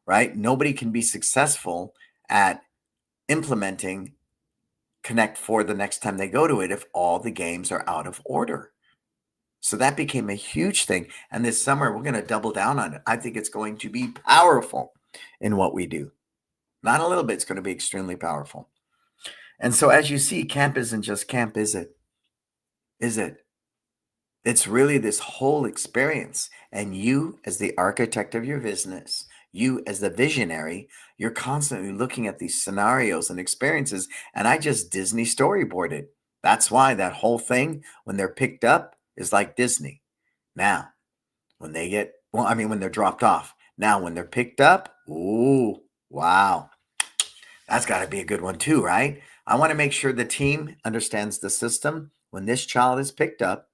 right? Nobody can be successful at implementing Connect 4 the next time they go to it if all the games are out of order. So that became a huge thing. And this summer, we're going to double down on it. I think it's going to be powerful in what we do. Not a little bit. It's going to be extremely powerful. And so as you see, camp isn't just camp, is it? Is it? It's really this whole experience. And you, as the architect of your business, you as the visionary, you're constantly looking at these scenarios and experiences. And I just Disney storyboarded. That's why that whole thing, when they're picked up, is like Disney. Now, when they're dropped off. Now, when they're picked up, ooh, wow. That's got to be a good one too, right? I want to make sure the team understands the system. When this child is picked up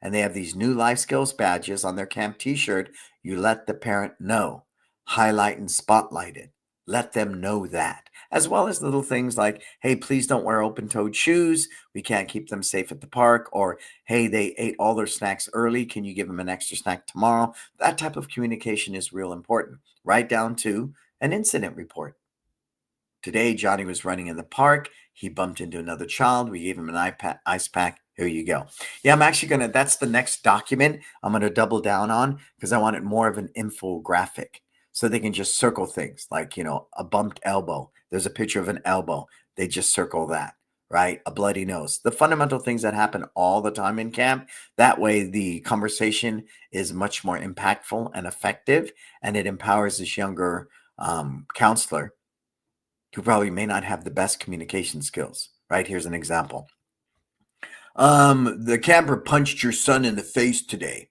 and they have these new life skills badges on their camp t-shirt, you let the parent know, highlight and spotlight it. Let them know that, as well as little things like, hey, please don't wear open-toed shoes. We can't keep them safe at the park. Or, hey, they ate all their snacks early. Can you give them an extra snack tomorrow? That type of communication is real important, right down to an incident report. Today, Johnny was running in the park. He bumped into another child. We gave him an ice pack. Here you go. Yeah, I'm actually that's the next document I'm going to double down on because I want it more of an infographic so they can just circle things like, a bumped elbow. There's a picture of an elbow. They just circle that, right? A bloody nose. The fundamental things that happen all the time in camp. That way, the conversation is much more impactful and effective, and it empowers this younger counselor who probably may not have the best communication skills, right? Here's an example. The camper punched your son in the face today.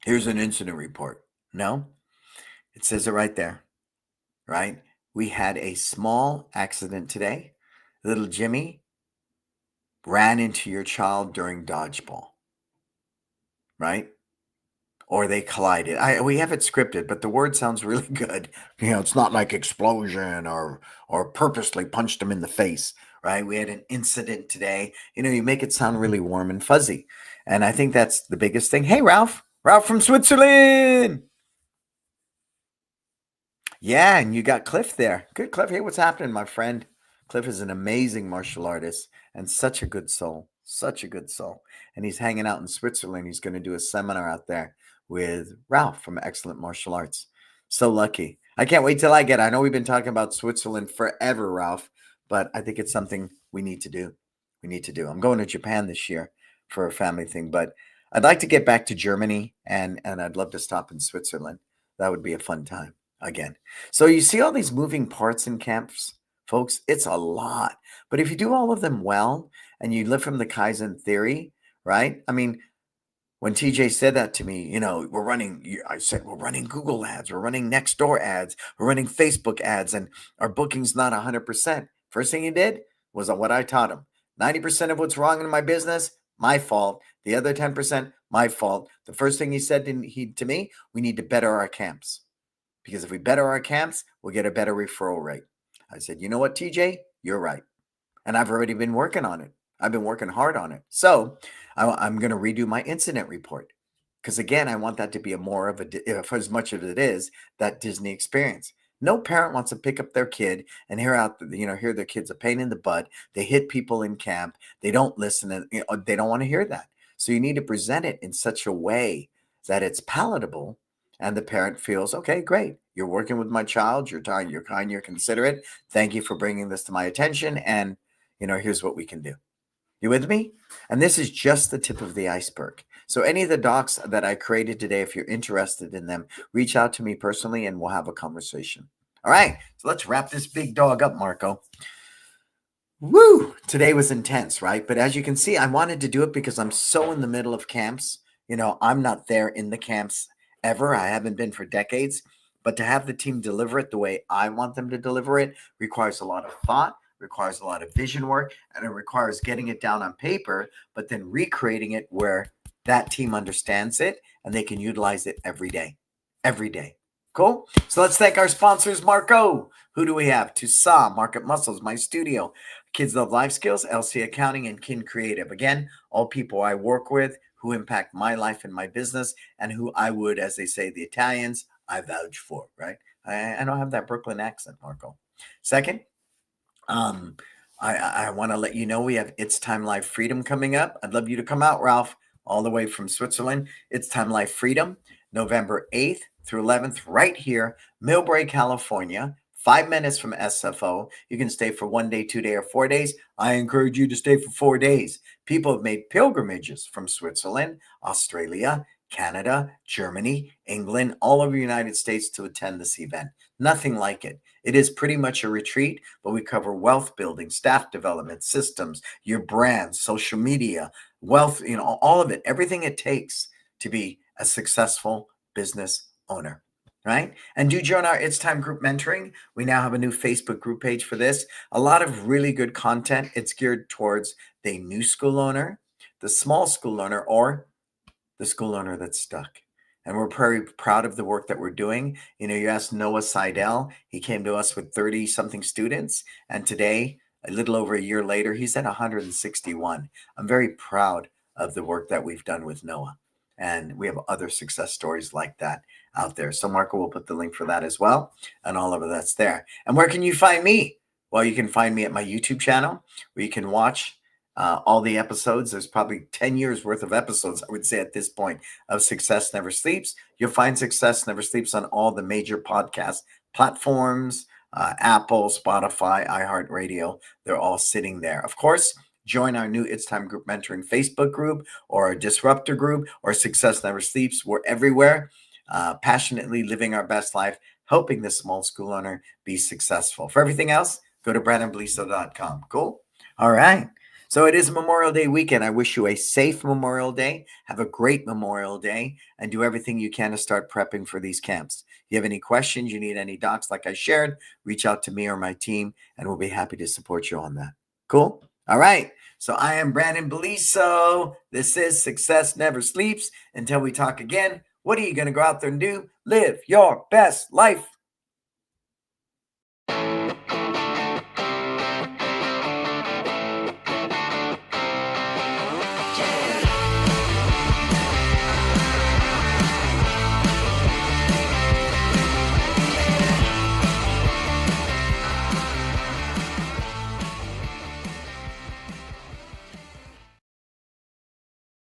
Here's an incident report. No, it says it right there, right? We had a small accident today. Little Jimmy ran into your child during dodgeball, right? Or they collided. We have it scripted, but the word sounds really good. It's not like explosion or purposely punched him in the face, right? We had an incident today. You make it sound really warm and fuzzy. And I think that's the biggest thing. Hey, Ralph from Switzerland. Yeah, and you got Cliff there. Good, Cliff. Hey, what's happening, my friend? Cliff is an amazing martial artist and such a good soul. Such a good soul. And he's hanging out in Switzerland. He's going to do a seminar out there with Ralph from Excellent Martial Arts. So lucky. I can't wait till I know we've been talking about Switzerland forever, Ralph, but I think it's something we need to do. I'm going to Japan this year for a family thing, but I'd like to get back to Germany and I'd love to stop in Switzerland. That would be a fun time again. So you see all these moving parts in camps, folks, it's a lot. But if you do all of them well and you live from the Kaizen theory, right? I mean, when TJ said that to me, I said, we're running Google ads, we're running Nextdoor ads, we're running Facebook ads, and our booking's not 100%. First thing he did was what I taught him. 90% of what's wrong in my business, my fault. The other 10%, my fault. The first thing he said to me, we need to better our camps. Because if we better our camps, we'll get a better referral rate. I said, you know what, TJ? You're right. And I've already been working on it. I've been working hard on it. So I'm going to redo my incident report. Because again, I want that to be as much of it is, that Disney experience. No parent wants to pick up their kid and hear their kid's a pain in the butt. They hit people in camp. They don't listen. And, they don't want to hear that. So you need to present it in such a way that it's palatable. And the parent feels, okay, great. You're working with my child. You're kind, you're considerate. Thank you for bringing this to my attention. And, here's what we can do. You with me? And this is just the tip of the iceberg. So any of the docs that I created today, if you're interested in them, reach out to me personally and we'll have a conversation. All right. So let's wrap this big dog up, Marco. Woo! Today was intense, right? But as you can see, I wanted to do it because I'm so in the middle of camps. I'm not there in the camps ever. I haven't been for decades. But to have the team deliver it the way I want them to deliver it requires a lot of thought, requires a lot of vision work, and it requires getting it down on paper, but then recreating it where that team understands it and they can utilize it every day. Every day. Cool? So let's thank our sponsors, Marco. Who do we have? Tusa, Market Muscles, My Studio, Kids Love Life Skills, LC Accounting, and Kin Creative. Again, all people I work with who impact my life and my business and who I would, as they say, the Italians, I vouch for, right? I don't have that Brooklyn accent, Marco. Second, um, I want to let you know we have It's Time Life Freedom coming up. I'd love you to come out, Ralph, all the way from Switzerland. It's Time Life Freedom, November 8th through 11th, right here, Millbrae, California. 5 minutes from SFO. You can stay for 1 day, 2 day, or 4 days. I encourage you to stay for 4 days. People have made pilgrimages from Switzerland, Australia, Canada, Germany, England, all over the United States to attend this event. Nothing like it. It is pretty much a retreat, but we cover wealth building, staff development, systems, your brand, social media, wealth, all of it, everything it takes to be a successful business owner. Right? And do join our It's Time group mentoring. We now have a new Facebook group page for this. A lot of really good content. It's geared towards the new school owner, the small school owner, or the school owner that's stuck. And we're very proud of the work that we're doing. You asked Noah Seidel. He came to us with 30 something students. And today, a little over a year later, he's at 161. I'm very proud of the work that we've done with Noah. And we have other success stories like that out there. So Marco will put the link for that as well. And all of that's there. And where can you find me? Well, you can find me at my YouTube channel where you can watch all the episodes. There's probably 10 years worth of episodes, I would say, at this point, of Success Never Sleeps. You'll find Success Never Sleeps on all the major podcast platforms, Apple, Spotify, iHeartRadio. They're all sitting there. Of course, join our new It's Time Group Mentoring Facebook group or a Disruptor group or Success Never Sleeps. We're everywhere, passionately living our best life, helping the small school owner be successful. For everything else, go to brannonbeliso.com. Cool? All right. So it is Memorial Day weekend. I wish you a safe Memorial Day. Have a great Memorial Day and do everything you can to start prepping for these camps. If you have any questions, you need any docs like I shared, reach out to me or my team and we'll be happy to support you on that. Cool? All right. So I am Brannon Beliso. This is Success Never Sleeps. Until we talk again, what are you going to go out there and do? Live your best life.